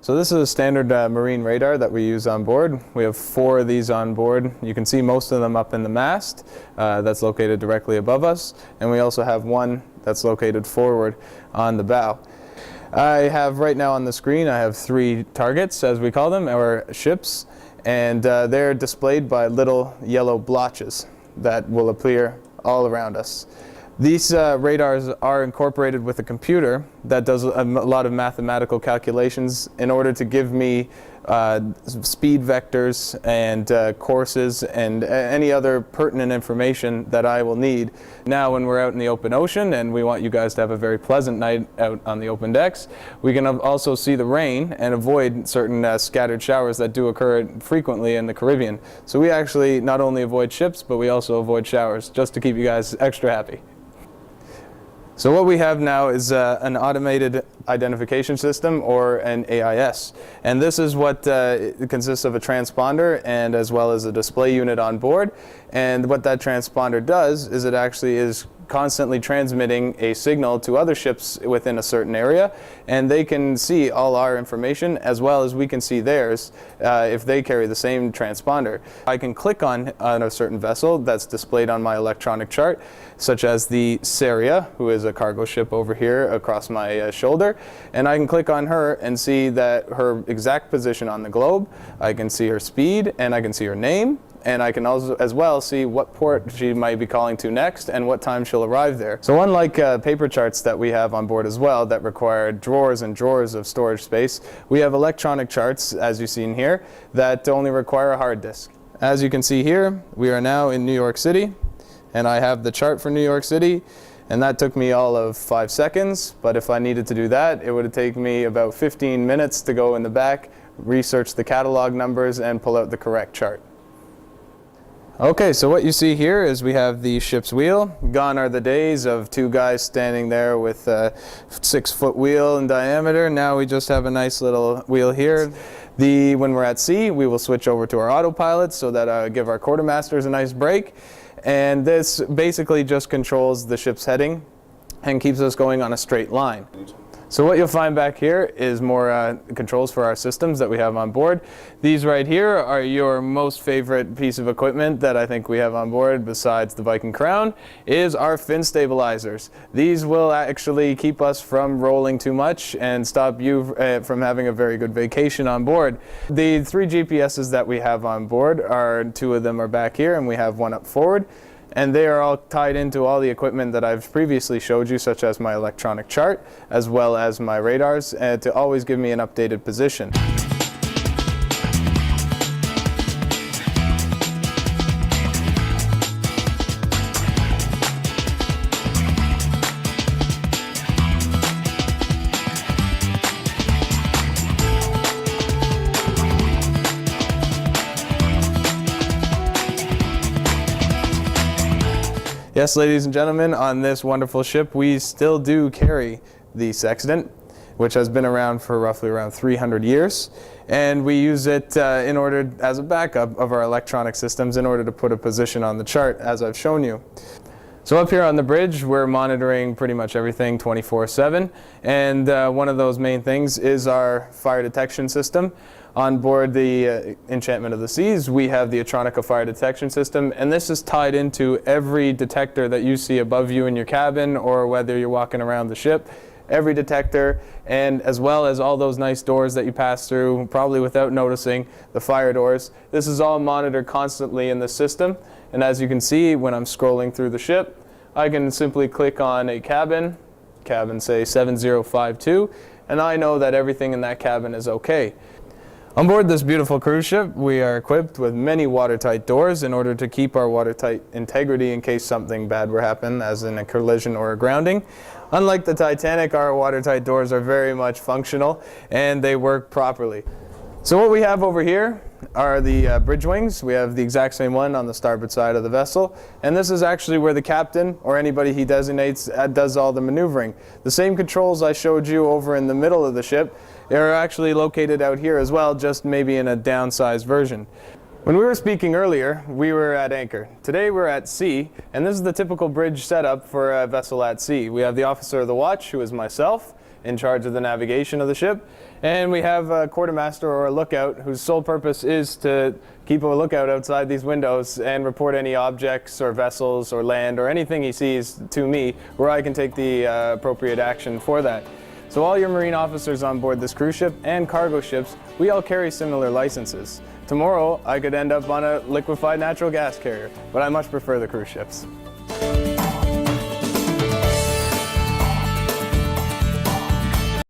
So this is a standard marine radar that we use on board. We have 4 of these on board. You can see most of them up in the mast that's located directly above us, and we also have one that's located forward on the bow. I have right now on the screen, I have 3 targets, as we call them, or ships, and they're displayed by little yellow blotches that will appear all around us. These radars are incorporated with a computer that does a lot of mathematical calculations in order to give me speed vectors and courses and any other pertinent information that I will need. Now when we're out in the open ocean and we want you guys to have a very pleasant night out on the open decks, we can also see the rain and avoid certain scattered showers that do occur frequently in the Caribbean. So we actually not only avoid ships, but we also avoid showers, just to keep you guys extra happy. So what we have now is an automated identification system, or an AIS. And this is what it consists of a transponder and as well as a display unit on board. And what that transponder does is it actually is constantly transmitting a signal to other ships within a certain area, and they can see all our information as well as we can see theirs if they carry the same transponder. I can click on a certain vessel that's displayed on my electronic chart, such as the Saria, who is a cargo ship over here across my shoulder, and I can click on her and see that her exact position on the globe. I can see her speed, and I can see her name, and I can also as well see what port she might be calling to next and what time she'll arrive there. So unlike paper charts that we have on board as well that require drawers and drawers of storage space, we have electronic charts, as you've seen here, that only require a hard disk. As you can see here, we are now in New York City, and I have the chart for New York City, and that took me all of 5 seconds, but if I needed to do that, it would take me about 15 minutes to go in the back, research the catalog numbers, and pull out the correct chart. Okay, so what you see here is we have the ship's wheel. Gone are the days of 2 guys standing there with a 6-foot wheel in diameter. Now we just have a nice little wheel here. When we're at sea, we will switch over to our autopilot so that give our quartermasters a nice break. And this basically just controls the ship's heading and keeps us going on a straight line. So what you'll find back here is more controls for our systems that we have on board. These right here are your most favorite piece of equipment that I think we have on board, besides the Viking Crown, is our fin stabilizers. These will actually keep us from rolling too much and stop you from having a very good vacation on board. The 3 GPSs that we have on board, 2 of them are back here and we have 1 up forward. And they are all tied into all the equipment that I've previously showed you, such as my electronic chart, as well as my radars, to always give me an updated position. Yes, ladies and gentlemen, on this wonderful ship, we still do carry the sextant, which has been around for roughly around 300 years. And we use it as a backup of our electronic systems in order to put a position on the chart, as I've shown you. So up here on the bridge, we're monitoring pretty much everything 24/7. And one of those main things is our fire detection system. On board the Enchantment of the Seas, we have the Atronica fire detection system, and this is tied into every detector that you see above you in your cabin, or whether you're walking around the ship. Every detector, and as well as all those nice doors that you pass through, probably without noticing, the fire doors. This is all monitored constantly in the system, and as you can see, when I'm scrolling through the ship, I can simply click on a cabin say 7052, and I know that everything in that cabin is okay. On board this beautiful cruise ship, we are equipped with many watertight doors in order to keep our watertight integrity in case something bad were to happen, as in a collision or a grounding. Unlike the Titanic, our watertight doors are very much functional and they work properly. So what we have over here are the bridge wings. We have the exact same one on the starboard side of the vessel, and this is actually where the captain or anybody he designates does all the maneuvering. The same controls I showed you over in the middle of the ship are actually located out here as well, just maybe in a downsized version. When we were speaking earlier, we were at anchor. Today we're at sea, and this is the typical bridge setup for a vessel at sea. We have the officer of the watch, who is myself, in charge of the navigation of the ship. And we have a quartermaster or a lookout whose sole purpose is to keep a lookout outside these windows and report any objects or vessels or land or anything he sees to me, where I can take the appropriate action for that. So all your Marine officers on board this cruise ship and cargo ships, we all carry similar licenses. Tomorrow, I could end up on a liquefied natural gas carrier, but I much prefer the cruise ships.